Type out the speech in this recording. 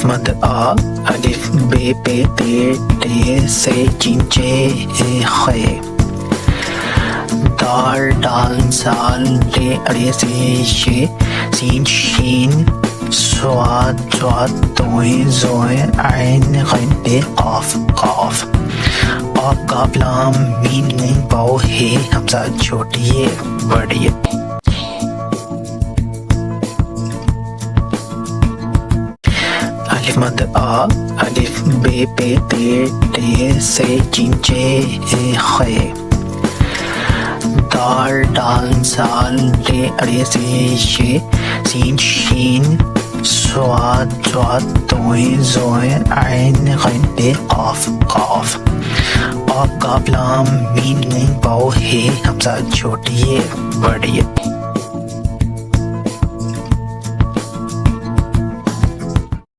अलिफ मद आ, अलिफ बे पे ते टे से चिंचे ए खे, दाल डाल जाल ले अड़े से शे, सीन शीन स्वाद स्वाद तोए जोए आइन गैन पे काफ काफ, और काफ लाम मीम नून पाओ हे हमजा छोटी है बड़ी है। अलिफ मद आ, अलिफ बे पे ते टे से चिंचे ए खे, दाल डाल जाल ले अड़े से शे, सीन शीन स्वाद स्वाद तोए जोए आइन गैन पे काफ काफ, और काफ लाम मीम नून पाओ हे हमजा छोटी है बड़ी है।